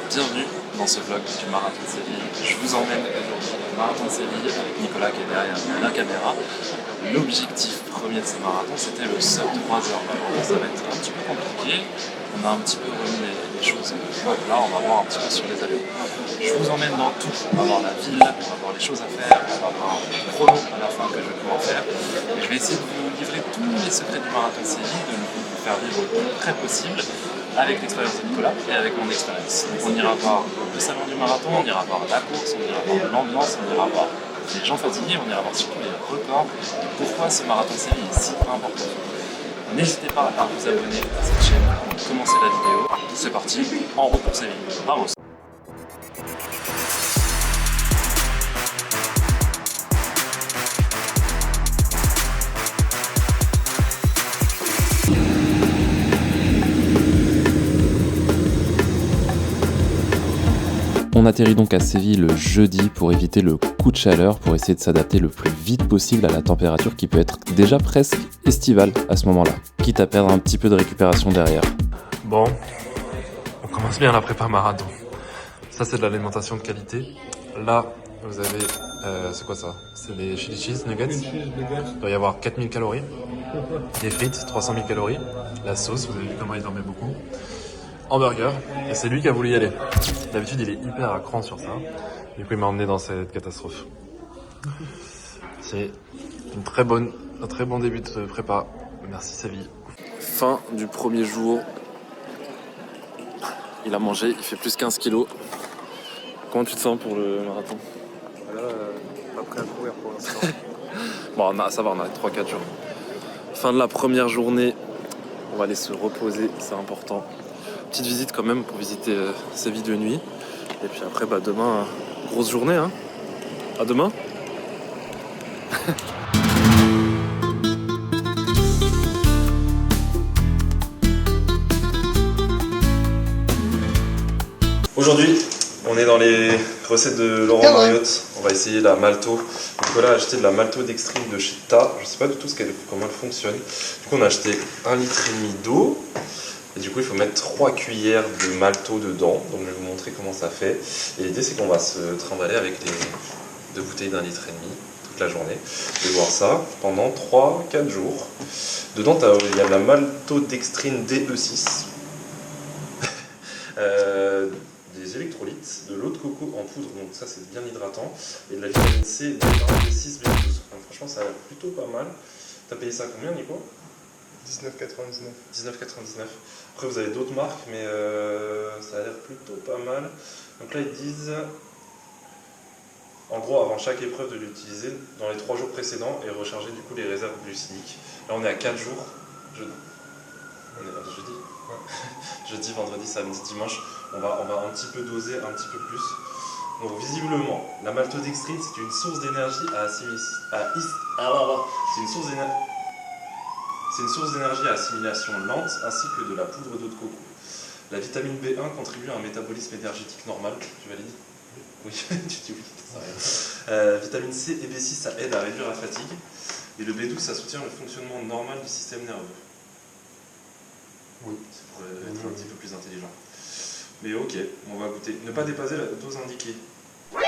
Bienvenue dans ce vlog du Marathon de Séville. Je vous emmène aujourd'hui au Marathon de Séville avec Nicolas qui est derrière la caméra. L'objectif premier de ce marathon, c'était le sub 3 heures. Alors, ça va être un petit peu compliqué. On a un petit peu remis les choses là, on va voir un petit peu sur les allées. Je vous emmène dans tout. On va voir la ville, on va voir les choses à faire, on va voir un chrono à la fin que je vais pouvoir faire. Et je vais essayer de vous livrer tous les secrets du Marathon de Séville, de vous faire vivre le plus près possible avec l'expérience de Nicolas et avec mon expérience. Donc on ira voir le salon du marathon, on ira voir la course, on ira voir l'ambiance, on ira voir les gens fatigués, on ira voir surtout les records et pourquoi ce marathon de Séville est si important. N'hésitez pas à vous abonner à cette chaîne, commencez la vidéo. C'est parti, en route pour Séville. Vamos! On atterrit donc à Séville le jeudi pour éviter le coup de chaleur, pour essayer de s'adapter le plus vite possible à la température qui peut être déjà presque estivale à ce moment-là, quitte à perdre un petit peu de récupération derrière. Bon, on commence bien la prépa marathon. Ça c'est de l'alimentation de qualité. Là, vous avez, c'est quoi ça? C'est des chili cheese nuggets. Il doit y avoir 4000 calories. Des frites, 300 000 calories. La sauce, vous avez vu comment il en met beaucoup. Hamburger, et c'est lui qui a voulu y aller. D'habitude il est hyper à cran sur ça, du coup il m'a emmené dans cette catastrophe. C'est un très bon début de prépa, merci Séville. Fin du premier jour, il a mangé, il fait plus 15 kilos. Comment tu te sens pour le marathon? Là, pas prêt à courir pour l'instant. Bon ça va, on a 3-4 jours. Fin de la première journée, on va aller se reposer, c'est important. Petite visite quand même pour visiter Séville de nuit. Et puis après, demain, grosse journée. Hein. À demain. Aujourd'hui, on est dans les recettes de Laurent Mariotte. On va essayer la malto. Nicolas a acheté de la malto d'extrême de chez Ta. Je ne sais pas du tout comment elle fonctionne. Du coup, on a acheté 1,5 litre d'eau. Et du coup, il faut mettre 3 cuillères de malto dedans. Donc, je vais vous montrer comment ça fait. Et l'idée, c'est qu'on va se trimballer avec les 2 bouteilles d'1,5 litre toute la journée. Je vais voir ça pendant 3-4 jours. Dedans, il y a de la malto dextrine DE6, des électrolytes, de l'eau de coco en poudre, donc ça c'est bien hydratant, et de la vitamine C, B1, B6, B12. Donc, franchement, ça a l'air plutôt pas mal. T'as payé ça combien, Nico? 19,99. 19,99. Après vous avez d'autres marques, mais ça a l'air plutôt pas mal. Donc là ils disent, en gros avant chaque épreuve de l'utiliser dans les 3 jours précédents et recharger du coup les réserves glucidiques. Là on est à 4 jours. On est jeudi. Ouais. Jeudi, vendredi, samedi, dimanche. On va un petit peu doser, un petit peu plus. Donc visiblement, la maltodextrine c'est une source d'énergie C'est une source d'énergie à assimilation lente ainsi que de la poudre d'eau de coco. La vitamine B1 contribue à un métabolisme énergétique normal. Tu valides? Oui, tu dis oui. Vitamine C et B6 ça aide à réduire la fatigue. Et le B12 ça soutient le fonctionnement normal du système nerveux. Oui. C'est pour être un petit peu plus intelligent. Mais ok, on va goûter. Ne pas dépasser la dose indiquée. On va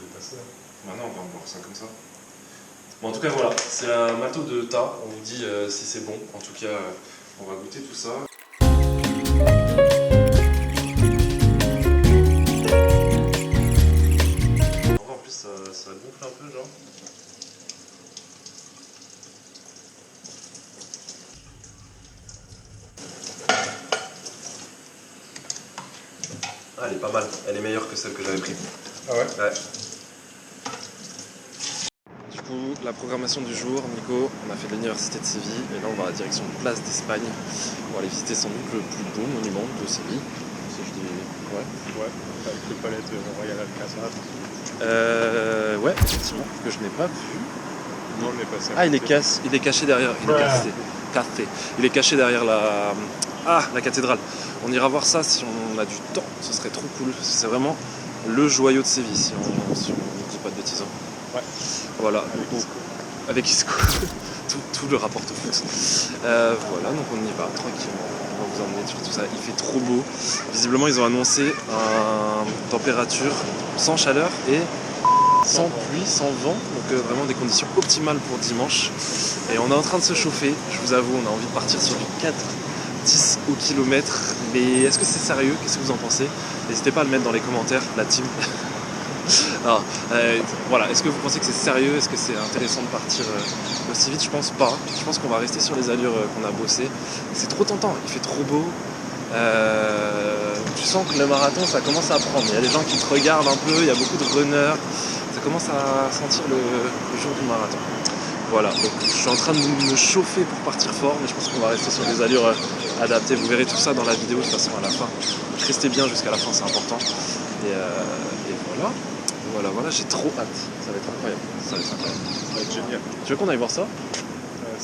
dépasser. Maintenant on va voir ça comme ça. Bon, en tout cas voilà, c'est la malto de Ta, on vous dit si c'est bon, en tout cas on va goûter tout ça. En plus ça gonfle un peu genre. Ah, elle est pas mal, elle est meilleure que celle que j'avais prise. Ah ouais? Ouais. Du coup, la programmation du jour, Nico, on a fait l'université de Séville et là on va à la direction de Place d'Espagne pour aller visiter sans doute le plus beau monument de Séville. Si je dis... Ouais. Ouais, avec le palais de Royal Alcazar. Ouais, effectivement, que je n'ai pas vu. Non, on est passé. Ah, il est caché derrière. Il est caché derrière la cathédrale. On ira voir ça si on a du temps, ce serait trop cool. C'est vraiment le joyau de Séville, si on ne dit pas de bêtises. Ouais. Voilà. Avec Isco. tout le rapport au foot. Voilà, donc on y va tranquillement. On va vous emmener sur tout ça. Il fait trop beau. Visiblement, ils ont annoncé une température sans chaleur et sans pluie, sans vent. Donc vraiment des conditions optimales pour dimanche. Et on est en train de se chauffer. Je vous avoue, on a envie de partir sur du 4-10 au kilomètre. Mais est-ce que c'est sérieux? Qu'est-ce que vous en pensez? N'hésitez pas à le mettre dans les commentaires, la team. Alors, voilà, est-ce que vous pensez que c'est sérieux? Est-ce que c'est intéressant de partir aussi vite? Je pense pas. Je pense qu'on va rester sur les allures qu'on a bossé. C'est trop tentant, il fait trop beau. Tu sens que le marathon, ça commence à prendre. Il y a des gens qui te regardent un peu, il y a beaucoup de runners. Ça commence à sentir le jour du marathon. Voilà, donc je suis en train de me chauffer pour partir fort, mais je pense qu'on va rester sur des allures adaptées. Vous verrez tout ça dans la vidéo de toute façon à la fin. Donc restez bien jusqu'à la fin, c'est important. Et voilà. Voilà, j'ai trop hâte. Ça va être incroyable. Ça va être génial. Tu veux qu'on aille voir ça?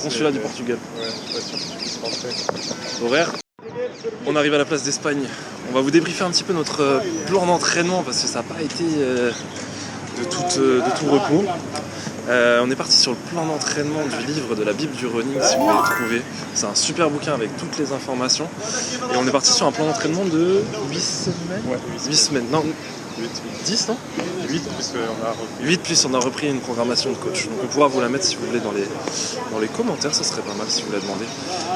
Consulat du Portugal. Ouais, pas sûr que tu puisses rentrer. Horaire. On arrive à la place d'Espagne. On va vous débriefer un petit peu notre plan d'entraînement parce que ça n'a pas été de tout repos. On est parti sur le plan d'entraînement du livre de la Bible du running, si vous voulez le trouver. C'est un super bouquin avec toutes les informations. Et on est parti sur un plan d'entraînement de 8 semaines. Ouais, 8 semaines. Non, 10 non 8 plus on a repris. 8 plus on a repris une programmation de coach. Donc on pourra vous la mettre si vous voulez dans les commentaires, ça serait pas mal si vous la demandez.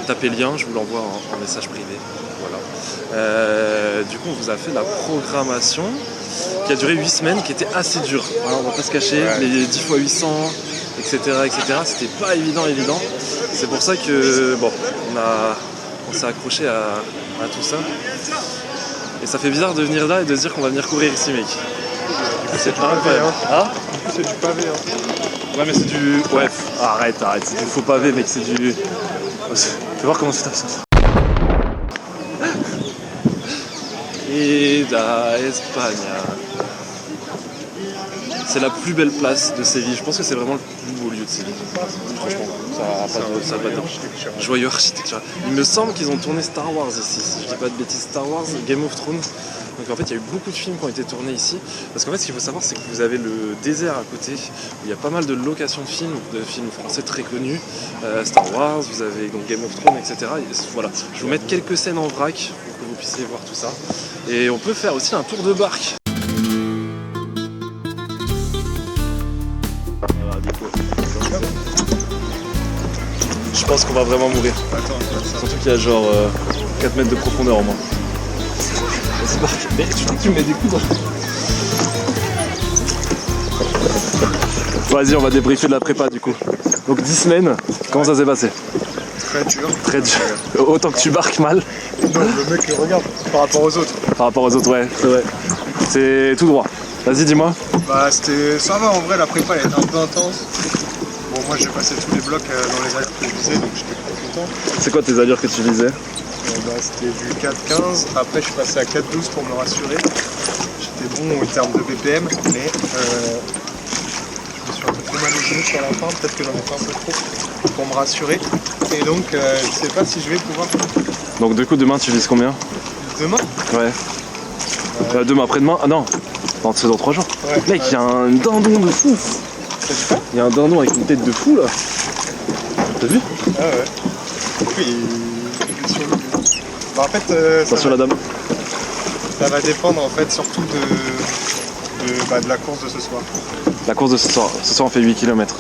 Tapez le lien, je vous l'envoie en message privé. Voilà. Du coup on vous a fait la programmation qui a duré 8 semaines, qui était assez dure. Voilà, on va pas se cacher, les 10 x 800, etc. C'était pas évident. C'est pour ça que bon, on s'est accroché à tout ça. Et ça fait bizarre de venir là et de se dire qu'on va venir courir ici, mec. C'est incroyable. Hein? C'est du pavé. Hein. Ouais, mais c'est du. Ouais, arrête, c'est du faux pavé, mec, c'est du. Fais voir comment c'est ça. Et da Espagne. C'est la plus belle place de Séville. Je pense que c'est vraiment le plus beau lieu de Séville. Franchement, ça n'a pas de joyeux architecture. Il me semble qu'ils ont tourné Star Wars ici. Si je dis pas de bêtises, Star Wars, Game of Thrones. Donc en fait, il y a eu beaucoup de films qui ont été tournés ici. Parce qu'en fait, ce qu'il faut savoir, c'est que vous avez le désert à côté. Où il y a pas mal de locations de films français très connus. Star Wars, vous avez donc Game of Thrones, etc. Et voilà. Je vais vous mettre quelques scènes en vrac pour que vous puissiez voir tout ça. Et on peut faire aussi un tour de barque. Je pense qu'on va vraiment mourir. Surtout qu'il y a genre 4 mètres de profondeur au moins. C'est parti. Mais tu mets des coups dans... Vas-y, on va débriefer de la prépa du coup. Donc 10 semaines, comment ça s'est passé? Très dur. Autant que tu barques mal. Non, le mec regarde par rapport aux autres. Par rapport aux autres, ouais, c'est vrai. C'est tout droit. Vas-y, dis-moi. Bah ça va en vrai, la prépa elle est un peu intense. Bon, moi j'ai passé tous les blocs dans les allures que je visais, donc j'étais très content. C'est quoi tes allures que tu visais? C'était du 4,15, après je suis passé à 4,12 pour me rassurer. J'étais bon en termes de BPM, mais je me suis un peu fait mal au genou sur la fin, peut-être que j'en ai fait un peu trop pour me rassurer. Et donc je sais pas si je vais pouvoir. Donc du coup demain tu vises combien? Demain? Ouais. Demain, après-demain? Ah non, c'est dans 3 jours. Ouais. Mec, il y a un dindon de fou. Il y a un dindon avec une tête de fou là. T'as vu? Ah ouais. Oui, il est sur le... Bah, en fait, sur la dame. Ça va dépendre en fait surtout de la course de ce soir. La course de ce soir on fait 8 km.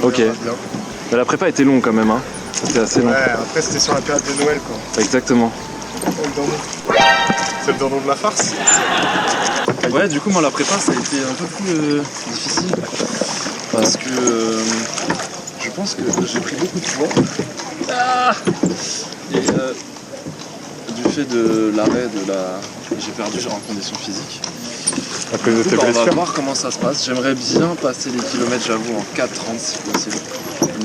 Ok. Mais la prépa était longue quand même, hein. C'était assez long. Ouais, après c'était sur la période de Noël quoi. Exactement. C'est le dindon de la farce. Ouais, du coup moi la prépa ça a été un peu plus difficile. Parce que je pense que j'ai pris beaucoup de poids. Et du fait de l'arrêt j'ai perdu en condition physique. À cause de tes on va blessures. voir comment ça se passe. J'aimerais bien passer les kilomètres, j'avoue, en 4,30 si possible.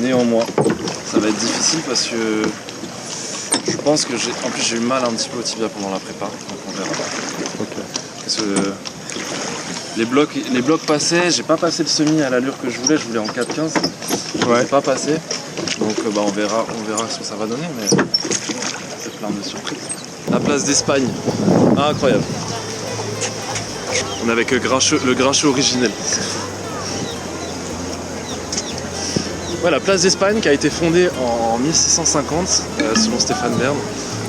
Néanmoins, ça va être difficile parce que je pense que j'ai eu mal un petit peu au tibia pendant la prépa, donc on verra. Ok. Parce que les blocs passaient, j'ai pas passé le semi à l'allure que je voulais en 4,15. Ouais. J'ai pas passé. Donc on verra ce que ça va donner, mais c'est plein de surprises. La place d'Espagne, incroyable. On est avec le grincheux originel. la place d'Espagne qui a été fondée en 1650 selon Stéphane Bern,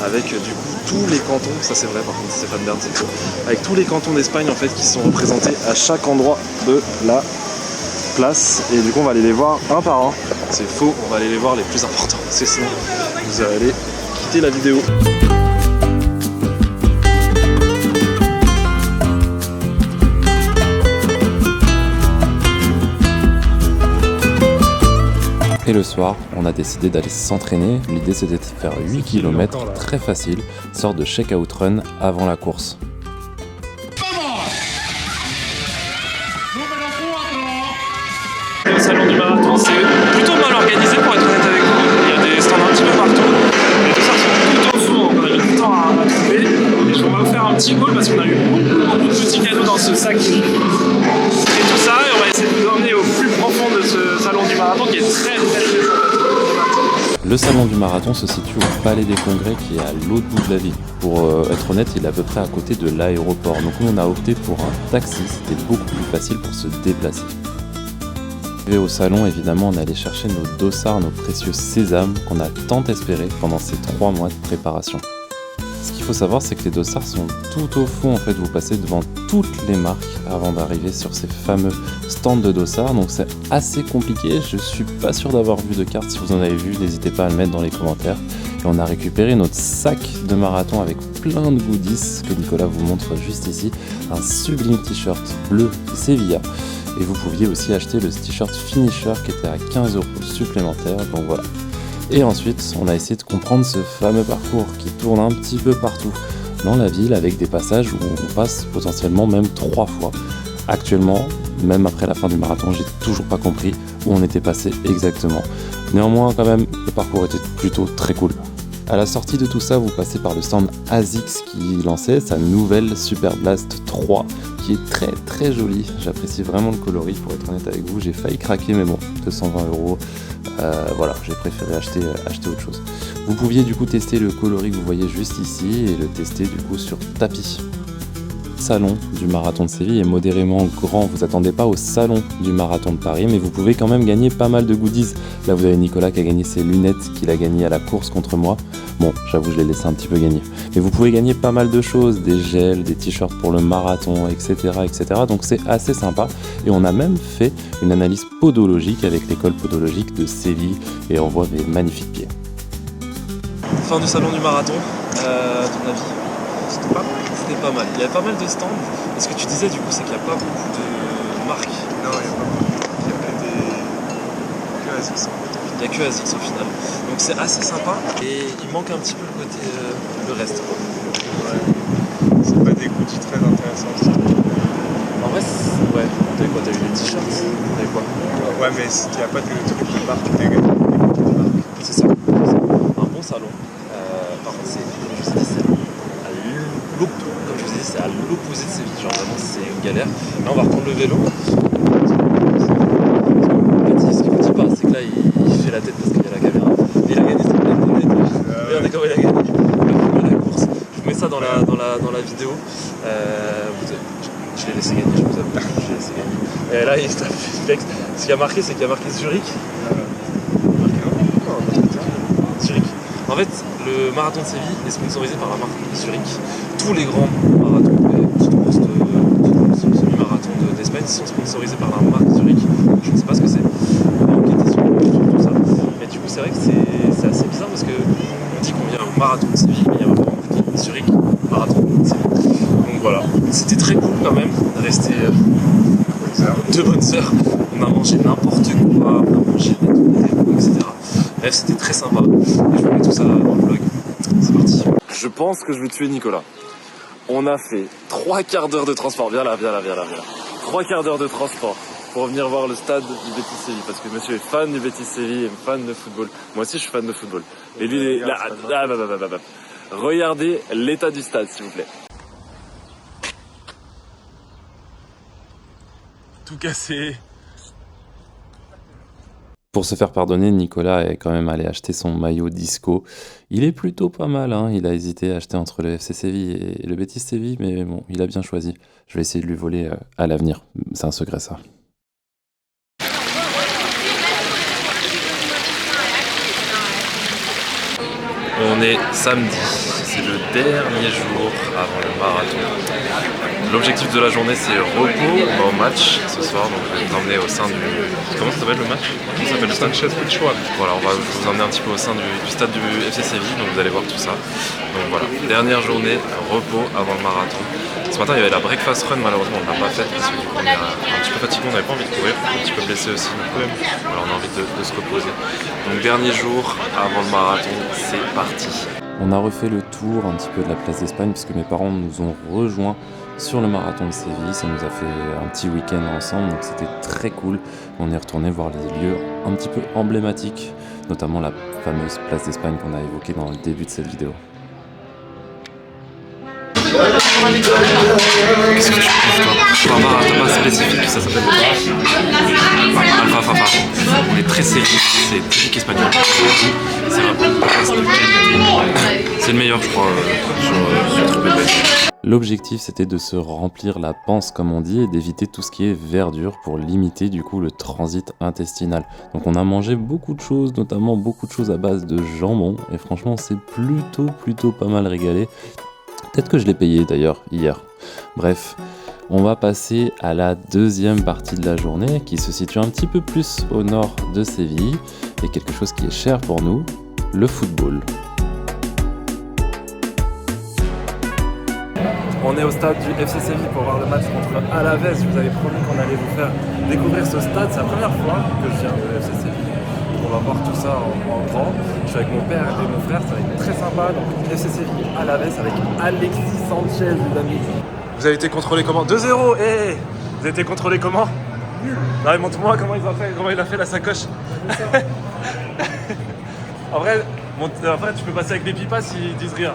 avec du coup tous les cantons, ça c'est vrai par contre Stéphane Bern c'est faux, avec tous les cantons d'Espagne en fait qui sont représentés à chaque endroit de la place, et du coup on va aller les voir un par un. C'est faux, on va aller les voir les plus importants, parce que sinon vous allez quitter la vidéo. Et le soir, on a décidé d'aller s'entraîner. L'idée c'était de faire 8 km très facile, sorte de check-out run avant la course. Le salon du marathon, c'est plutôt mal organisé pour être honnête avec vous. Il y a des stands un petit peu partout. Les dossards sont tout au fond, on a mis du temps à trouver. Et on va vous faire un petit haul parce qu'on a eu beaucoup de petits cadeaux dans ce sac. Et tout ça, et on va essayer de vous emmener au plus profond de ce salon du marathon qui est très sympathique. Le salon du marathon se situe au Palais des Congrès qui est à l'autre bout de la ville. Pour être honnête, il est à peu près à côté de l'aéroport. Donc nous on a opté pour un taxi, c'était beaucoup plus facile pour se déplacer. Au salon, évidemment, on allait chercher nos dossards, nos précieux sésames qu'on a tant espéré pendant ces 3 mois de préparation. Ce qu'il faut savoir, c'est que les dossards sont tout au fond. En fait, vous passez devant toutes les marques avant d'arriver sur ces fameux stands de dossards. Donc c'est assez compliqué. Je suis pas sûr d'avoir vu de carte. Si vous en avez vu, n'hésitez pas à le mettre dans les commentaires. Et on a récupéré notre sac de marathon avec plein de goodies que Nicolas vous montre juste ici. Un sublime t-shirt bleu Sevilla. Et vous pouviez aussi acheter le t-shirt Finisher qui était à 15 € supplémentaires. Donc voilà. Et ensuite, on a essayé de comprendre ce fameux parcours qui tourne un petit peu partout dans la ville avec des passages où on passe potentiellement même 3 fois. Actuellement, même après la fin du marathon, j'ai toujours pas compris où on était passé exactement. Néanmoins, quand même, le parcours était plutôt très cool. À la sortie de tout ça, vous passez par le stand ASICS qui lançait sa nouvelle Super Blast 3 qui est très très jolie. J'apprécie vraiment le coloris pour être honnête avec vous. J'ai failli craquer mais bon, 220 €. Voilà, j'ai préféré acheter autre chose. Vous pouviez du coup tester le coloris que vous voyez juste ici et le tester du coup sur tapis. Salon du marathon de Séville est modérément grand. Vous attendez pas au salon du marathon de Paris, mais vous pouvez quand même gagner pas mal de goodies. Là, vous avez Nicolas qui a gagné ses lunettes qu'il a gagné à la course contre moi. Bon, j'avoue, je l'ai laissé un petit peu gagner. Mais vous pouvez gagner pas mal de choses, des gels, des t-shirts pour le marathon, etc., etc. Donc c'est assez sympa. Et on a même fait une analyse podologique avec l'école podologique de Séville et on voit des magnifiques pieds. Fin du salon du marathon, à ton avis? C'était pas mal. Il y a pas mal de stands. Et ce que tu disais du coup, c'est qu'il n'y a pas beaucoup de marques. Non, il n'y a pas beaucoup. Il y a que ASICS en fait. Il n'y a que ASICS au final. Donc c'est assez sympa. Et il manque un petit peu le côté le reste. Ouais. C'est pas des goodies très intéressants. En vrai, ouais. T'as eu quoi? T'as eu des t-shirts? T'as eu quoi? Ouais, mais il n'y a pas de trucs de marque de marque. C'est ça. Un bon salon. Par contre, c'est, comme je vous ai dit, c'est à l'opposé de Séville. Genre vraiment, c'est une galère. Là, on va reprendre le vélo. Ce qu'il ne dit pas, c'est que là, il fait la tête parce qu'il y a la caméra. Et il a gagné cette tête. Regardez comment il a gagné. Il a gagné la course. Je vous mets ça dans la vidéo. Je l'ai laissé gagner, je vous avoue. Je l'ai laissé gagner. Et là, il se fait flex. Ce qui a marqué, c'est qu'il y a marqué Zurich. Zurich. En fait, le marathon de Séville est sponsorisé par la marque Zurich. Tous les grands marathons, les petites courses semi-marathon d'Espagne sont sponsorisés par la marque Zurich. Je ne sais pas ce que c'est. On va enquêter sur tout ça. Mais du coup, c'est vrai que c'est assez bizarre parce qu'on dit qu'on vient au marathon de Séville, mais il y a vraiment marqué Zurich marathon de Séville. Donc voilà, c'était très cool quand même. On est resté 2 bonnes heures. On a mangé n'importe quoi, on a mangé des trucs, etc. Bref, c'était très sympa. Et je vous mets tout ça dans le vlog. C'est parti. Je pense que je vais tuer Nicolas. On a fait 3 quarts d'heure de transport. Viens là. 3 quarts d'heure de transport pour venir voir le stade du Betis Séville. Parce que monsieur est fan du Betis Séville et fan de football. Moi aussi, je suis fan de football. Et lui, il est là. Regardez l'état du stade, s'il vous plaît. Tout cassé. Pour se faire pardonner, Nicolas est quand même allé acheter son maillot disco. Il est plutôt pas mal, hein. Il a hésité à acheter entre le FC Séville et le Betis Séville, mais bon, il a bien choisi. Je vais essayer de lui voler à l'avenir. C'est un secret, ça. On est samedi, c'est le dernier jour avant le marathon. L'objectif de la journée c'est repos, on va au match ce soir, donc je vais vous emmener au sein du... Comment ça s'appelle le match? Comment ça s'appelle le stade? Voilà, on va vous emmener un petit peu au sein du stade du FC Séville, donc vous allez voir tout ça. Donc voilà, dernière journée, repos avant le marathon. Ce matin il y avait la breakfast run, malheureusement on ne l'a pas faite parce que du coup on est un petit peu fatigué, on n'avait pas envie de courir, un petit peu blessé aussi, donc voilà, on a envie de se reposer. Donc dernier jour avant le marathon, c'est parti. On a refait le tour un petit peu de la place d'Espagne puisque mes parents nous ont rejoints sur le marathon de Séville. Ça nous a fait un petit week-end ensemble, donc c'était très cool. On est retourné voir les lieux un petit peu emblématiques, notamment la fameuse place d'Espagne qu'on a évoquée dans le début de cette vidéo. Qu'est-ce que tu trouves toi? On va avoir un tapas spécifique, ça s'appelle le Alpha Fafa. On est très Séville, c'est typique espagnol. C'est vraiment une tapas de qualité. C'est le meilleur je crois sur TripAdvisor. L'objectif c'était de se remplir la panse comme on dit et d'éviter tout ce qui est verdure pour limiter du coup le transit intestinal. Donc on a mangé beaucoup de choses, notamment beaucoup de choses à base de jambon et franchement c'est plutôt pas mal régalé. Peut-être que je l'ai payé d'ailleurs hier. Bref, on va passer à la deuxième partie de la journée qui se situe un petit peu plus au nord de Séville et quelque chose qui est cher pour nous, le football. On est au stade du FC Séville pour voir le match contre Alavés. Je vous avais promis qu'on allait vous faire découvrir ce stade. C'est la première fois que je viens de FC Séville. On va voir tout ça en grand. Je suis avec mon père et mon frère, ça va être très sympa. Donc FC Séville Alavés avec Alexis Sanchez, les amis. Vous avez été contrôlé comment? 2-0. Hey, vous avez été contrôlé comment? Nul. Non, montre-moi comment il a fait la sacoche. en vrai, tu peux passer avec des pipas s'ils disent rien.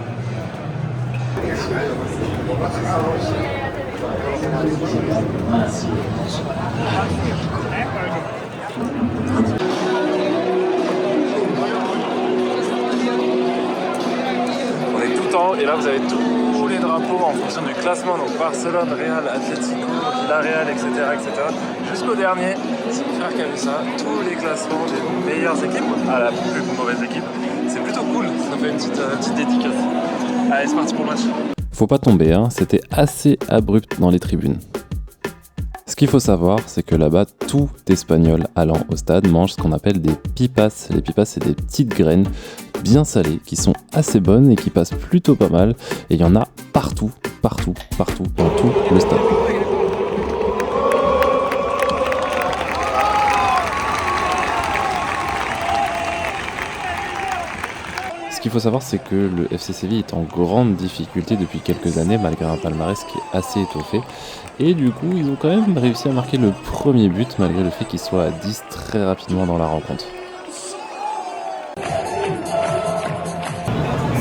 On est tout en haut et là vous avez tous les drapeaux en fonction du classement, donc Barcelone, Real, Atlético, Villarreal, etc. Jusqu'au dernier, c'est mon frère qui a vu ça, tous les classements des meilleures équipes à la plus mauvaise équipe. C'est plutôt cool, ça fait une petite dédicace. Allez, c'est parti pour le match. Faut pas tomber, hein, c'était assez abrupt dans les tribunes. Ce qu'il faut savoir, c'est que là-bas, tout Espagnol allant au stade mange ce qu'on appelle des pipas. Les pipas, c'est des petites graines bien salées qui sont assez bonnes et qui passent plutôt pas mal. Et il y en a partout dans tout le stade. Ce qu'il faut savoir, c'est que le FC Séville est en grande difficulté depuis quelques années, malgré un palmarès qui est assez étoffé. Et du coup, ils ont quand même réussi à marquer le premier but, malgré le fait qu'ils soient à 10 très rapidement dans la rencontre. C'est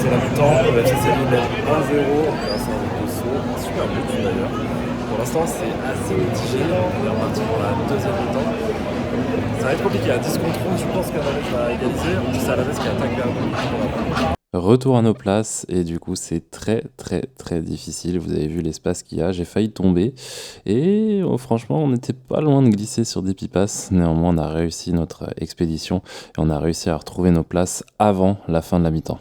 la mi-temps, le FC Séville mène 1-0 grâce à un saut, un super but d'ailleurs. Pour l'instant, c'est assez mitigé, on est reparti pour la deuxième mi-temps. Ça va être compliqué, à 10 contre 11, je pense qu'Alavés va égaliser. En plus, c'est Alavés qui attaque vers nous. Retour à nos places, et du coup, c'est très difficile. Vous avez vu l'espace qu'il y a, j'ai failli tomber. Et franchement, on n'était pas loin de glisser sur des pipas. Néanmoins, on a réussi notre expédition et on a réussi à retrouver nos places avant la fin de la mi-temps.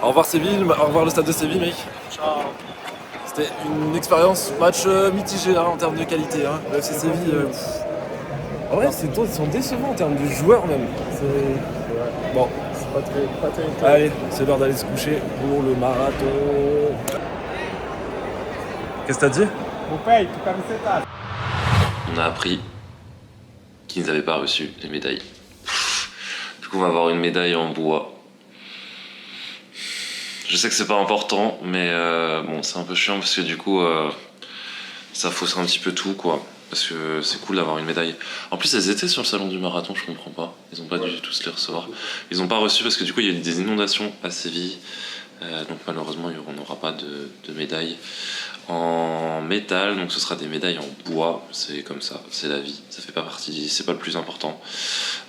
Au revoir Séville, au revoir le stade de Séville, mec. Ciao. C'était une expérience, match mitigé en termes de qualité. Hein. Le FC Séville, en vrai, ils sont décevants en termes de joueurs même. Bon, c'est pas terrible. Allez, c'est l'heure d'aller se coucher pour le marathon. Qu'est-ce que t'as dit? On a appris qu'ils n'avaient pas reçu les médailles. Du coup, on va avoir une médaille en bois. Je sais que c'est pas important, mais bon, c'est un peu chiant parce que du coup, ça fausse un petit peu tout, quoi. Parce que c'est cool d'avoir une médaille. En plus, elles étaient sur le salon du marathon, je comprends pas. Ils ont pas dû tous les recevoir. Ils ont pas reçu parce que du coup, il y a eu des inondations à Séville. Donc malheureusement, on n'aura pas de médaille en métal. Donc ce sera des médailles en bois. C'est comme ça, c'est la vie. Ça fait pas partie, c'est pas le plus important.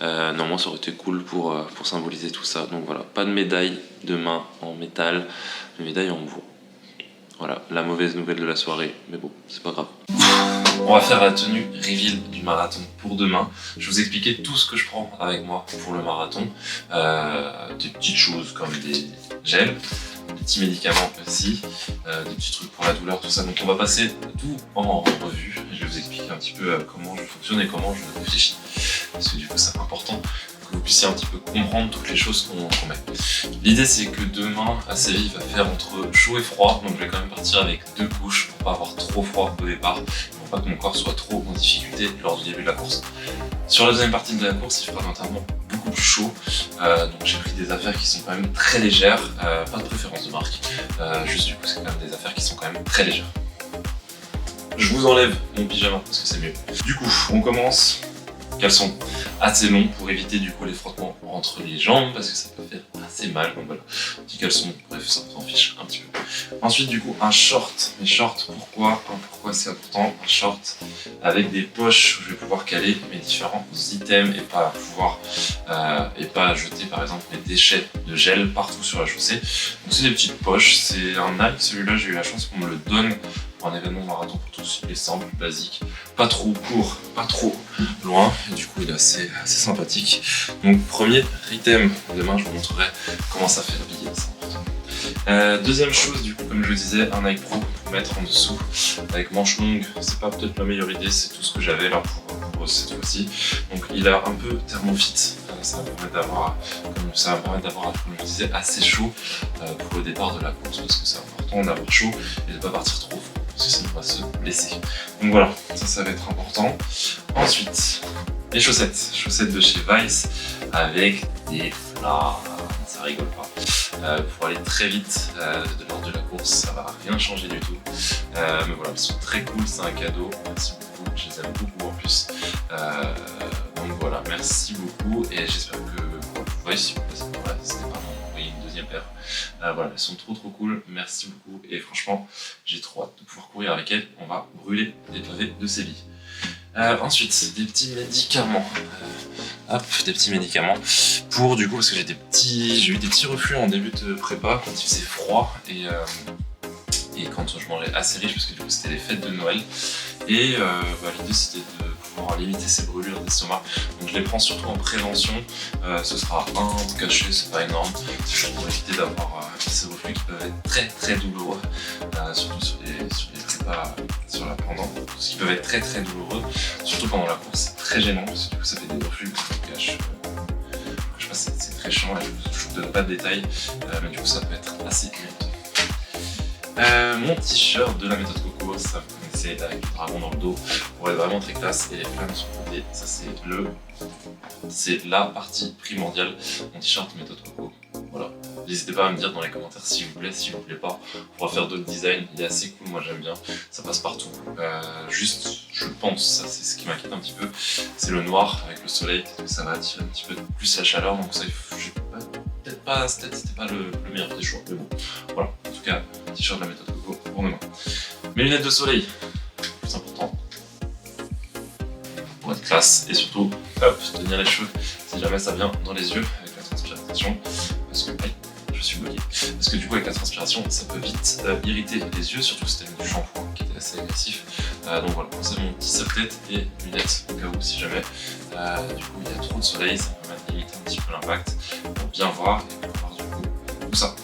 Normalement, ça aurait été cool pour symboliser tout ça. Donc voilà, pas de médaille demain en métal, mais médaille en bois. Voilà, la mauvaise nouvelle de la soirée. Mais bon, c'est pas grave. On va faire la tenue reveal du marathon pour demain. Je vais vous expliquer tout ce que je prends avec moi pour le marathon. Des petites choses comme des gels, des petits médicaments aussi, des petits trucs pour la douleur, tout ça. Donc on va passer tout en revue. Je vais vous expliquer un petit peu comment je fonctionne et comment je réfléchis. Parce que du coup c'est important que vous puissiez un petit peu comprendre toutes les choses qu'on met. L'idée c'est que demain à Séville il va faire entre chaud et froid, donc je vais quand même partir avec 2 couches pour pas avoir trop froid au départ, pour pas que mon corps soit trop en difficulté lors du début de la course. Sur la deuxième partie de la course il fera notamment beaucoup plus chaud, donc j'ai pris des affaires qui sont quand même très légères, pas de préférence de marque, juste du coup c'est quand même des affaires qui sont quand même très légères. Je vous enlève mon pyjama parce que c'est mieux. Du coup on commence. Caleçon assez long pour éviter du coup les frottements entre les jambes parce que ça peut faire assez mal, donc voilà, petit caleçon, bref ça s'en fiche un petit peu. Ensuite du coup un short, mes shorts, pourquoi c'est important, un short avec des poches où je vais pouvoir caler mes différents items et pas pouvoir jeter par exemple mes déchets de gel partout sur la chaussée. Donc c'est des petites poches, c'est un Nike, celui-là j'ai eu la chance qu'on me le donne pour un événement marathon pour tous, il est simple, basique, pas trop court, pas trop loin, et du coup il est assez sympathique. Donc premier item, demain je vous montrerai comment ça fait habiller, c'est important. Deuxième chose, du coup comme je le disais, un Nike Pro pour mettre en dessous, avec manches longues, c'est pas peut-être la meilleure idée, c'est tout ce que j'avais là pour cette fois-ci. Donc il a un peu thermofit, ça va me permettre d'avoir, comme je le disais, assez chaud pour le départ de la course, parce que c'est important d'avoir chaud et de ne pas partir trop froid. Parce que sinon on va se blesser. Donc voilà, ça va être important. Ensuite, les chaussettes de chez Vice avec des flammes, ça rigole pas. Pour aller très vite lors de la course, ça va rien changer du tout. Mais voilà, elles sont très cool, c'est un cadeau. Merci beaucoup, je les aime beaucoup en plus. Donc voilà, merci beaucoup et j'espère que vous voyez si vous passez par là, n'hésitez pas à m'envoyer une deuxième paire. Voilà, elles sont trop cool, merci beaucoup et franchement j'ai trop hâte de pouvoir courir avec elles, on va brûler les pavés de Séville. Ensuite, des petits médicaments. Des petits médicaments pour du coup parce que j'ai eu des petits reflux en début de prépa quand il faisait froid et quand je mangeais assez riche parce que du coup c'était les fêtes de Noël et l'idée c'était de pouvoir limiter ces brûlures d'estomac, donc je les prends surtout en prévention. Ce sera un cachet, c'est pas énorme, c'est juste pour éviter d'avoir ces reflux qui peuvent être très douloureux, surtout sur les prépas sur la pendant, ce qui peuvent être très douloureux, surtout pendant la course, c'est très gênant parce que du coup ça fait des reflux que je cache. Je sais pas, c'est très chiant et je vous donne pas de détails, mais du coup ça peut être assez irritant. Mon t-shirt de la méthode Coco, ça vous connaissez, avec le dragon dans le dos, pour être vraiment très classe, et les flammes sur le côté, ça c'est la partie primordiale, mon t-shirt méthode Coco. Voilà, n'hésitez pas à me dire dans les commentaires s'il vous plaît, s'il vous plaît pas, on va faire d'autres designs, il est assez cool, moi j'aime bien, ça passe partout. Juste, je pense, ça c'est ce qui m'inquiète un petit peu, c'est le noir avec le soleil, ça va attirer un petit peu plus la chaleur, donc ça, c'était pas le meilleur des choix, mais bon, voilà, en tout cas, t-shirt de la méthode Coco pour demain. Mes lunettes de soleil, plus important, pour être classe, et surtout, tenir les cheveux, si jamais ça vient dans les yeux, avec la transpiration, parce que, je suis bloqué, parce que du coup, avec la transpiration, ça peut vite irriter les yeux, surtout si t'as mis du shampoing qui était assez agressif, donc voilà, c'est mon petit serre-tête et lunettes, au cas où, si jamais, du coup, il y a trop de soleil, ça permet de limiter un petit peu l'impact, pour bien voir, et pour voir du coup, tout ça.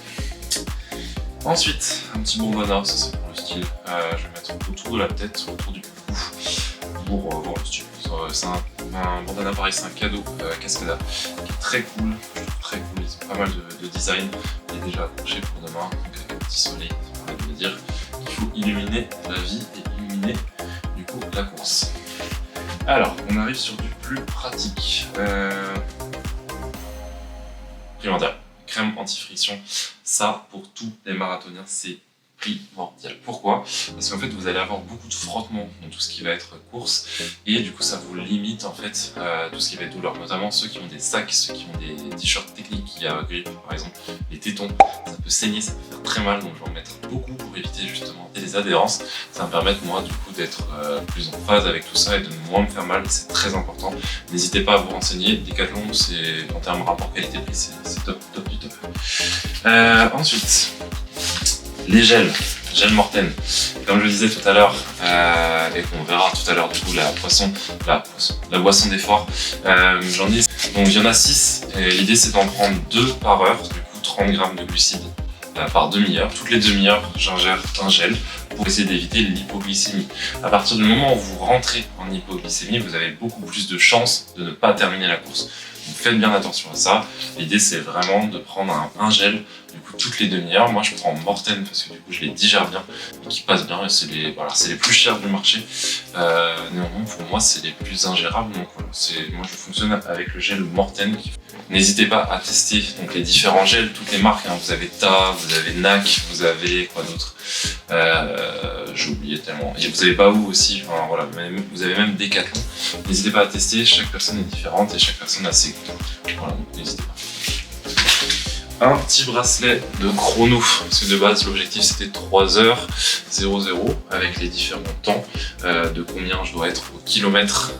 Ensuite, un petit bandana, ça c'est pour le style, je vais mettre autour de la tête, autour du cou, pour voir le style. C'est un bandana pareil, c'est un cadeau Cascada, qui est très cool, je trouve très cool, ils ont pas mal de design, il est déjà accroché pour demain, donc avec un petit soleil, ça permet de me dire qu'il faut illuminer la vie et illuminer du coup la course. Alors, on arrive sur du plus pratique. Primordial. Crème anti-friction, ça pour tous les marathoniens c'est primordial. Pourquoi? Parce qu'en fait vous allez avoir beaucoup de frottement dans tout ce qui va être course et du coup ça vous limite en fait tout ce qui va être douleur, notamment ceux qui ont des sacs, ceux qui ont des t-shirts techniques qui a grip par exemple, les tétons, ça peut saigner, ça peut faire très mal, donc je vais en mettre beaucoup pour éviter justement les adhérences. Ça va me permettre moi du coup d'être plus en phase avec tout ça et de moins me faire mal, c'est très important. N'hésitez pas à vous renseigner, Decathlon c'est en termes rapport qualité-prix c'est top du top. Ensuite, les gels gel Morten. Comme je le disais tout à l'heure, et qu'on verra tout à l'heure du coup la boisson d'effort, j'en ai. Donc il y en a 6 et l'idée c'est d'en prendre 2 par heure, du coup 30 grammes de glucides par demi-heure. Toutes les demi-heures, j'ingère un gel pour essayer d'éviter l'hypoglycémie. À partir du moment où vous rentrez en hypoglycémie, vous avez beaucoup plus de chances de ne pas terminer la course. Donc faites bien attention à ça. L'idée c'est vraiment de prendre un gel du coup toutes les demi-heures. Moi je prends Morten parce que du coup je les digère bien et qui passent bien, et c'est les plus chers du marché. Néanmoins pour moi c'est les plus ingérables, donc voilà, moi je fonctionne avec le gel Morten. N'hésitez pas à tester donc les différents gels, toutes les marques, hein. Vous avez Ta, vous avez NAC, vous avez quoi d'autre, j'ai oublié tellement, et vous avez Baou aussi, enfin, voilà, vous avez même Decathlon. N'hésitez pas à tester, chaque personne est différente et chaque personne a ses goûts. Voilà, donc n'hésitez pas. Un petit bracelet de chrono, parce que de base l'objectif c'était 3h00 avec les différents temps de combien je dois être au kilomètre.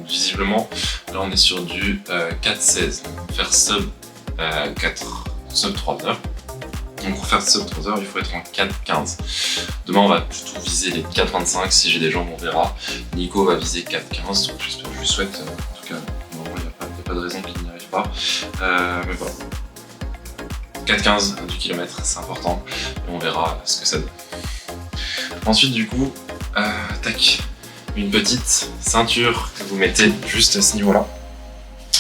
Visiblement là on est sur du 4,16, donc faire sub 3 heures. Donc pour faire sub 3 heures il faut être en 4,15. Demain on va plutôt viser les 4,25, si j'ai des jambes on verra. Nico va viser 4,15, donc je lui souhaite, en tout cas il n'y a pas de raison qu'il n'y arrive pas, mais voilà. 4,15 du kilomètre, c'est important, et on verra ce que ça donne. Ensuite du coup, tac, une petite ceinture que vous mettez juste à ce niveau-là,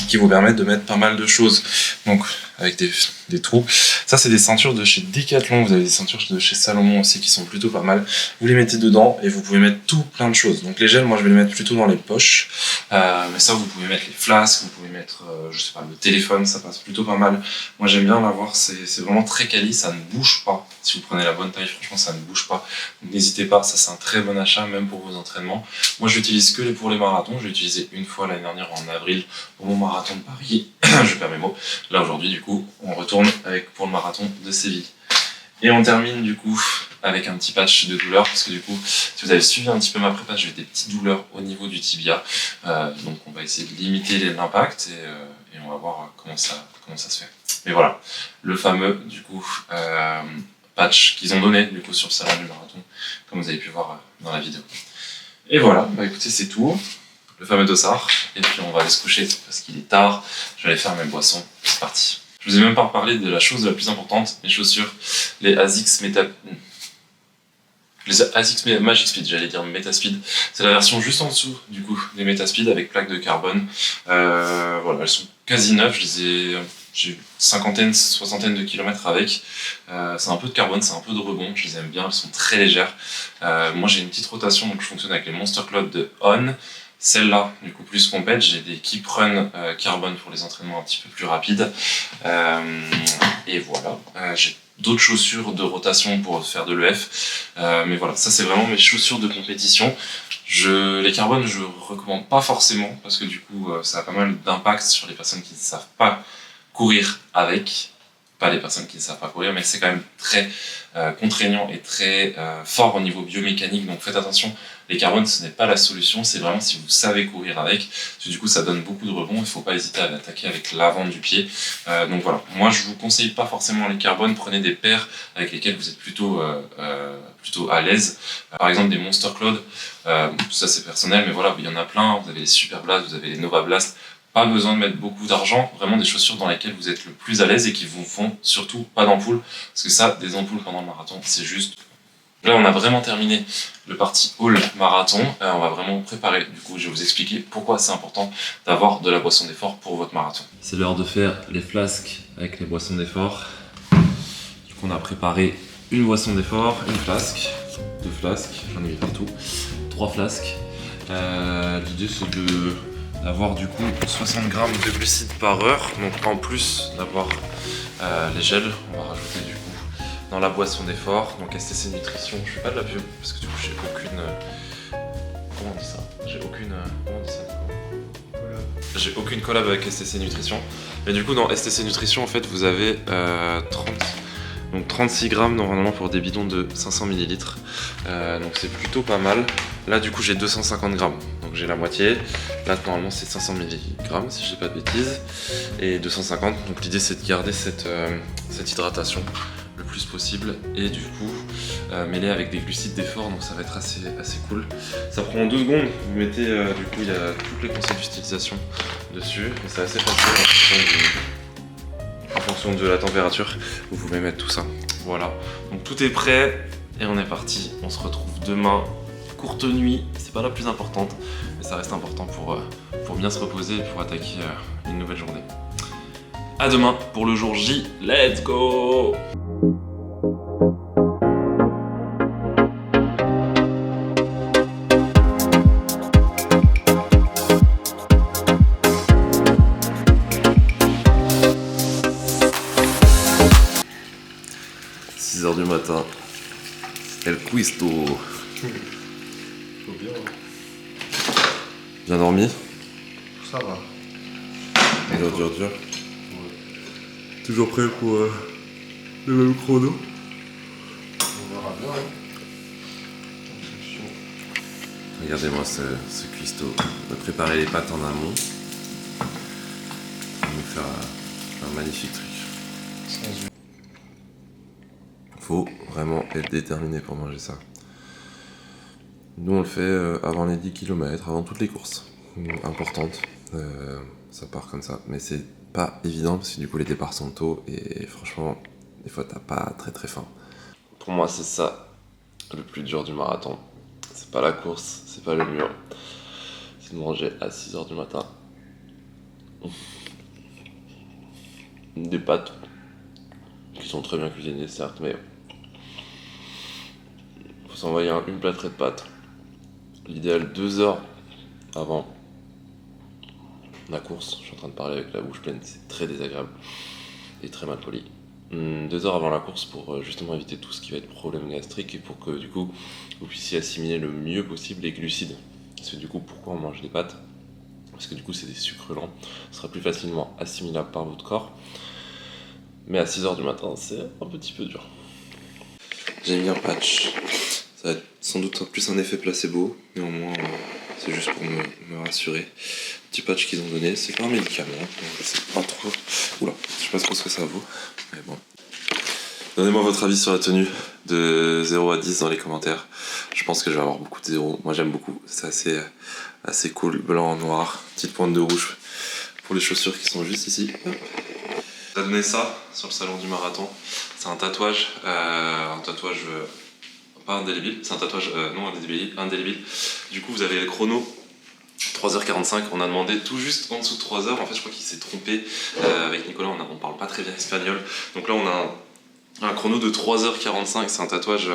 qui vous permettent de mettre pas mal de choses, donc avec des trous. Ça c'est des ceintures de chez Decathlon, vous avez des ceintures de chez Salomon aussi qui sont plutôt pas mal. Vous les mettez dedans et vous pouvez mettre tout plein de choses. Donc les gels, moi je vais les mettre plutôt dans les poches, mais ça vous pouvez mettre les flasques, vous pouvez mettre je sais pas, le téléphone, ça passe plutôt pas mal. Moi j'aime bien l'avoir, c'est vraiment très quali, ça ne bouge pas. Si vous prenez la bonne taille, franchement ça ne bouge pas. N'hésitez pas, ça c'est un très bon achat même pour vos entraînements. Moi je l'utilise que pour les marathons, je l'ai utilisé une fois l'année dernière en avril pour mon marathon de Paris, je perds mes mots. Là aujourd'hui du coup on retourne pour le marathon de Séville. Et on termine du coup avec un petit patch de douleur, parce que du coup si vous avez suivi un petit peu ma prépa, j'ai des petites douleurs au niveau du tibia, donc on va essayer de limiter l'impact et on va voir comment ça se fait. Mais voilà, le fameux du coup patch qu'ils ont donné du coup sur le salon du marathon, comme vous avez pu voir dans la vidéo. Et voilà, bah écoutez c'est tout, le fameux dossard, et puis on va aller se coucher parce qu'il est tard, je vais aller faire mes boissons, c'est parti. Je vous ai même pas parlé de la chose la plus importante, les chaussures, les ASICS Magic Speed, j'allais dire Metaspeed. C'est la version juste en dessous du coup des Metaspeed avec plaque de carbone. Voilà, elles sont quasi neuves, j'ai une soixantaine de kilomètres avec. C'est un peu de carbone, c'est un peu de rebond, je les aime bien, elles sont très légères. Moi j'ai une petite rotation, donc je fonctionne avec les Monster Cloud de On. Celle-là, du coup plus complète, j'ai des Keep Run carbone pour les entraînements un petit peu plus rapides. Et voilà, j'ai d'autres chaussures de rotation pour faire de l'EF. Mais voilà, ça c'est vraiment mes chaussures de compétition. Les carbones, je recommande pas forcément parce que du coup, ça a pas mal d'impact sur les personnes qui ne savent pas courir avec. Pas les personnes qui ne savent pas courir, mais c'est quand même très contraignant et très fort au niveau biomécanique, donc faites attention. Les carbones, ce n'est pas la solution, c'est vraiment si vous savez courir avec, parce que du coup ça donne beaucoup de rebond, il ne faut pas hésiter à l'attaquer avec l'avant du pied. Donc voilà, moi je vous conseille pas forcément les carbones, prenez des paires avec lesquelles vous êtes plutôt à l'aise. Par exemple des Monster Cloud, ça c'est personnel, mais voilà, il y en a plein, vous avez les Super Blast, vous avez les Nova Blast. Pas besoin de mettre beaucoup d'argent, vraiment des chaussures dans lesquelles vous êtes le plus à l'aise et qui vous font surtout pas d'ampoules, parce que ça, des ampoules pendant le marathon, c'est juste... Là, on a vraiment terminé le parti haul marathon, on va vraiment préparer, du coup, je vais vous expliquer pourquoi c'est important d'avoir de la boisson d'effort pour votre marathon. C'est l'heure de faire les flasques avec les boissons d'effort. Du coup, on a préparé une boisson d'effort, une flasque, 2 flasques, j'en ai mis partout, 3 flasques. L'idée, c'est d'avoir du coup 60 grammes de glucides par heure, donc en plus d'avoir les gels, on va rajouter du coup dans la boisson d'effort, donc STC Nutrition, je fais pas de la pub parce que du coup j'ai aucune... Comment on dit ça? Comment on dit ça? J'ai aucune collab avec STC Nutrition, mais du coup dans STC Nutrition en fait vous avez 36 grammes normalement pour des bidons de 500 ml, donc c'est plutôt pas mal. Là du coup j'ai 250 grammes, donc j'ai la moitié. Là normalement c'est 500 mg si je dis pas de bêtises, et 250, donc l'idée c'est de garder cette hydratation le plus possible et du coup mêlé avec des glucides d'effort, donc ça va être assez cool. Ça prend 2 secondes, vous mettez du coup il y a toutes les conseils d'utilisation dessus et c'est assez facile en fonction de la température, vous pouvez mettre tout ça. Voilà, donc tout est prêt et on est parti, on se retrouve demain. Courte nuit, c'est pas la plus importante, mais ça reste important pour bien se reposer et pour attaquer une nouvelle journée. A demain pour le jour J, let's go! « 6h du matin, El Cuisto. Faut bien. Bien dormi? Ça va. Dur. Ouais. Toujours prêt pour le même chrono? On verra bien. Hein. Regardez-moi ce cuistot. On va préparer les pâtes en amont. On va nous faire un magnifique truc. Faut vraiment être déterminé pour manger ça. Nous on le fait avant les 10 km, avant toutes les courses importantes. Ça part comme ça. Mais c'est pas évident parce que du coup les départs sont tôt et franchement, des fois t'as pas très faim. Pour moi c'est ça le plus dur du marathon. C'est pas la course, c'est pas le mur. C'est de manger à 6h du matin. Des pâtes qui sont très bien cuisinées certes, mais faut s'envoyer une plâtrée de pâtes. L'idéal 2 heures avant la course. Je suis en train de parler avec la bouche pleine, c'est très désagréable et très mal poli. 2 heures avant la course pour justement éviter tout ce qui va être problème gastrique et pour que du coup vous puissiez assimiler le mieux possible les glucides. Parce que du coup pourquoi on mange des pâtes? Parce que du coup c'est des sucres lents, ce sera plus facilement assimilable par votre corps. Mais à 6h du matin c'est un petit peu dur. J'ai mis un patch, ça va être sans doute plus un effet placebo, néanmoins c'est juste pour me rassurer. Petit patch qu'ils ont donné, c'est pas un médicament, donc je sais pas trop. Oula, je sais pas trop ce que ça vaut, mais bon. Donnez-moi votre avis sur la tenue de 0 à 10 dans les commentaires. Je pense que je vais avoir beaucoup de 0. Moi j'aime beaucoup, c'est assez cool, blanc, noir, petite pointe de rouge pour les chaussures qui sont juste ici. T'as donné ça sur le salon du marathon. C'est un tatouage, pas indélébile, c'est un tatouage non indélébile. Du coup vous avez le chrono 3h45, on a demandé tout juste en dessous de 3h. En fait je crois qu'il s'est trompé avec Nicolas, on parle pas très bien espagnol. Donc là on a un chrono de 3h45, c'est un tatouage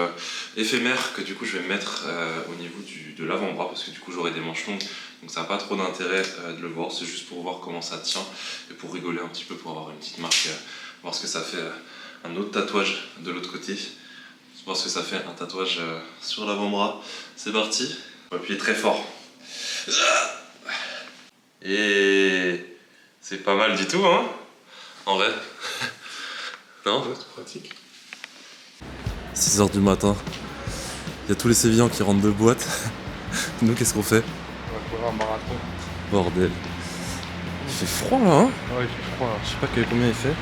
éphémère que du coup je vais mettre au niveau de l'avant-bras parce que du coup j'aurai des manches longues, donc ça n'a pas trop d'intérêt de le voir, c'est juste pour voir comment ça tient et pour rigoler un petit peu, pour avoir une petite marque, voir ce que ça fait. Un autre tatouage de l'autre côté, voir ce que ça fait un tatouage sur l'avant-bras. C'est parti, on va appuyer très fort. Et c'est pas mal du tout hein, en vrai. Non, c'est pratique. 6h du matin, il y a tous les Sévillans qui rentrent de boîte. Nous, qu'est-ce qu'on fait? On va courir un marathon. Bordel. Il fait froid là, hein? Ouais, il fait froid là. Je sais pas combien il fait.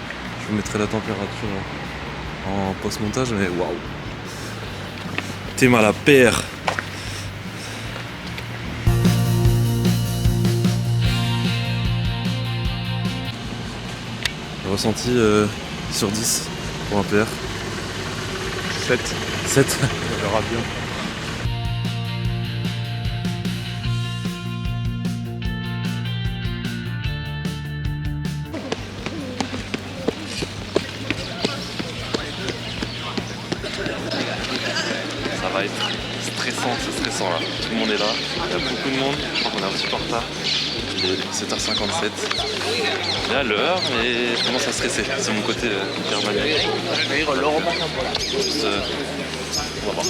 Je vous mettrai la température en post-montage, mais waouh! T'es mal à paire! Ressenti sur 10 pour un PR. 7. 7. On verra bien. Ça va être c'est stressant là. Tout le monde est là, il y a beaucoup de monde, je crois qu'on est un petit peu en retard. Il est 7h57. Il est à l'heure, mais je commence à stresser. C'est mon côté germanique. Juste, on va voir.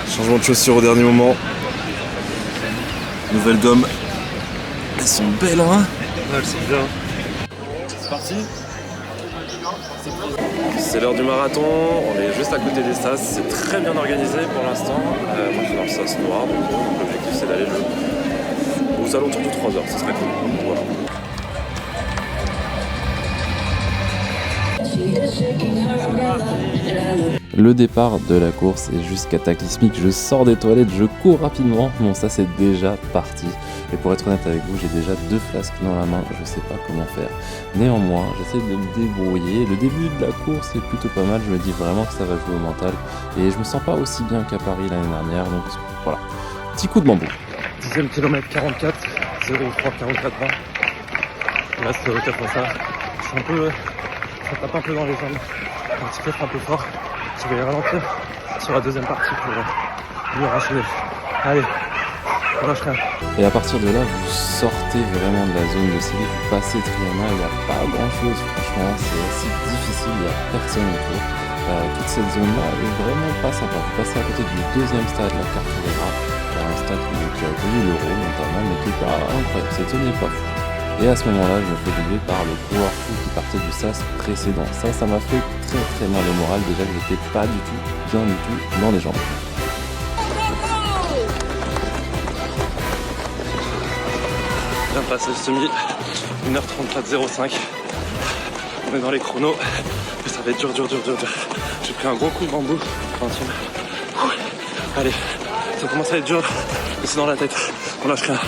Changement de chaussures au dernier moment. Nouvelle gomme. Elles sont belles hein. Ouais, elles sont bien. C'est parti. C'est parti. C'est l'heure du marathon, on est juste à côté des sas, c'est très bien organisé pour l'instant. Moi je suis dans le sas noir, donc l'objectif c'est d'aller aux alentours de 3 heures, ce serait cool. Voilà. Le départ de la course est juste cataclysmique, je sors des toilettes, je cours rapidement, bon ça c'est déjà parti. Et pour être honnête avec vous, j'ai déjà 2 flasques dans la main, je sais pas comment faire. Néanmoins, j'essaie de me débrouiller, le début de la course est plutôt pas mal, je me dis vraiment que ça va jouer au mental. Et je me sens pas aussi bien qu'à Paris l'année dernière, donc voilà, petit coup de bambou. 10e kilomètre 44, 0,3, 44 20. Là c'est au cap comme ça. C'est un peu. Ça tape un peu dans les jambes. Un petit peu un peu fort. Je vais ralentir sur la deuxième partie pour mieux racheter. Allez, on lâche rien. Et à partir de là, vous sortez vraiment de la zone de série, vous passez Triana, il n'y a pas grand chose, franchement, c'est assez difficile, il n'y a personne autour. Toute cette zone-là est vraiment pas sympa. Vous passez à côté du deuxième stade, la Cartolera, un stade qui a connu l'Euro notamment, mais qui est pas incroyable, cette zone n'est pas fou. Et à ce moment-là, je me fais doubler par le coureur fou qui partait du sas précédent. Ça m'a fait très mal au moral, déjà que j'étais pas du tout, bien du tout dans les jambes. Bien passé le semi, 1h34,05. On est dans les chronos, mais ça va être dur. J'ai pris un gros coup de bambou, 20e. Allez, ça commence à être dur, mais c'est dans la tête, on lâche rien.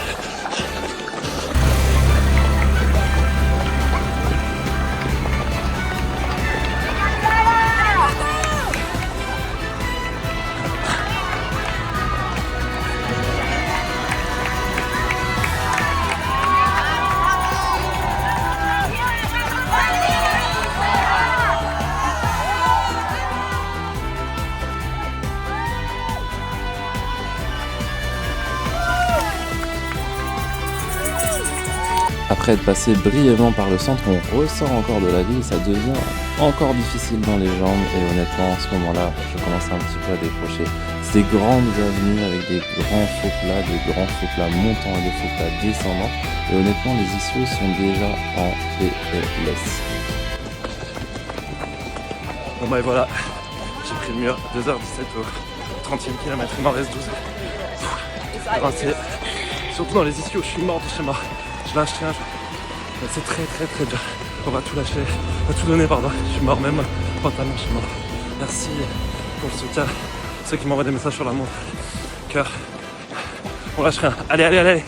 Après être passé brièvement par le centre, on ressort encore de la ville, ça devient encore difficile dans les jambes et honnêtement, à ce moment-là, je commence un petit peu à décrocher. C'est des grandes avenues avec des grands faux plats montants et des faux plats descendants et honnêtement, les issues sont déjà en PLS. Bon bah et voilà, j'ai pris le mur, 2h17 au 30e kilomètre, il m'en reste 12. Rincé. Surtout dans les issues, je suis mort de chez moi. Je lâche rien, c'est très dur. On va tout lâcher, on va tout donner, pardon. Je suis mort même mentalement, je suis mort. Merci pour le soutien, ceux qui m'envoient des messages sur l'amour, cœur. On lâche rien, allez.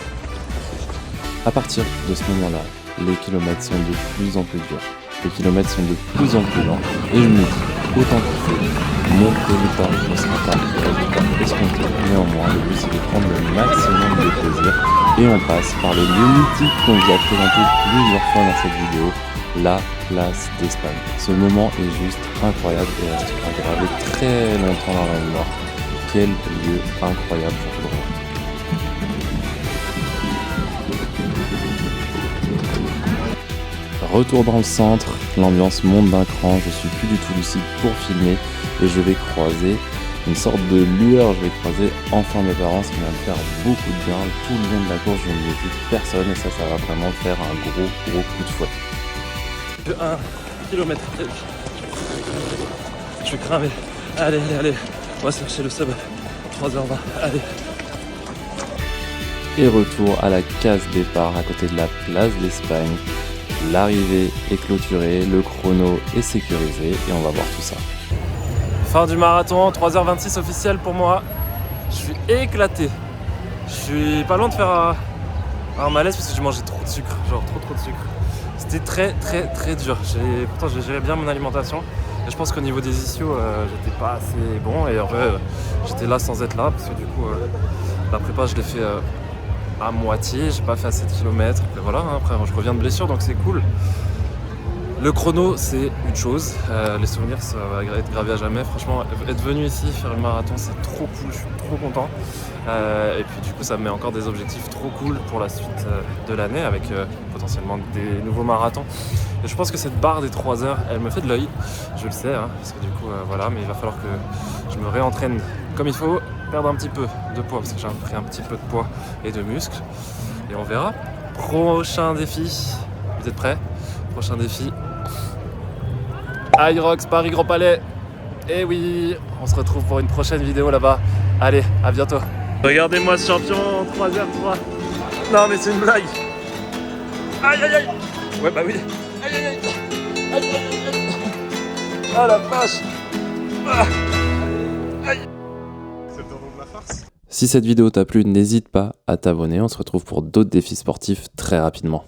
À partir de ce moment-là, les kilomètres sont de plus en plus durs. Les kilomètres sont de plus en plus lents et je me dis, autant qu'il fait, mon résultat ne sera pas le résultat escompté. Néanmoins, le but c'est de prendre le maximum de plaisir et on passe par le lieu mythique qu'on vous a présenté plusieurs fois dans cette vidéo, la place d'Espagne. Ce moment est juste incroyable et restera gravé très longtemps dans la mémoire. Quel lieu incroyable pour le moment. Retour dans le centre, l'ambiance monte d'un cran, je suis plus du tout lucide pour filmer et je vais croiser une sorte de lueur, je vais croiser enfin mes parents, ce qui va me faire beaucoup de bien. Tout le long de la course, je ne vu personne et ça va vraiment faire un gros coup de fouet. De 1 km, je suis cramé. Allez, on va chercher le sub, 3h20, allez. Et retour à la case départ à côté de la place d'Espagne. L'arrivée est clôturée, le chrono est sécurisé et on va voir tout ça. Fin du marathon, 3h26 officiel pour moi. Je suis éclaté. Je suis pas loin de faire un malaise parce que j'ai mangé trop de sucre, genre trop de sucre. C'était très dur. Pourtant j'ai géré bien mon alimentation. Et je pense qu'au niveau des issues, j'étais pas assez bon et en vrai j'étais là sans être là parce que du coup la prépa je l'ai fait à moitié, j'ai pas fait assez de kilomètres, et voilà, après je reviens de blessure donc c'est cool. Le chrono c'est une chose, les souvenirs ça va être gravé à jamais, franchement être venu ici faire le marathon c'est trop cool, je suis trop content. Et puis du coup ça me met encore des objectifs trop cool pour la suite de l'année avec potentiellement des nouveaux marathons. Et je pense que cette barre des 3 heures elle me fait de l'œil, je le sais, parce que du coup voilà, mais il va falloir que je me réentraîne comme il faut, perdre un petit peu de poids parce que j'ai pris un petit peu de poids et de muscles et on verra. Prochain défi, vous êtes prêts? Prochain défi, Hyrox, Paris Grand Palais. Et oui, on se retrouve pour une prochaine vidéo là-bas. Allez, à bientôt. Regardez-moi ce champion en 3h03. Non mais c'est une blague. Aïe aïe aïe. Ouais bah oui. Aïe aïe aïe. Aïe aïe aïe. Ah la vache. Ah. Aïe. C'est le nom de la farce. Si cette vidéo t'a plu, n'hésite pas à t'abonner, on se retrouve pour d'autres défis sportifs très rapidement.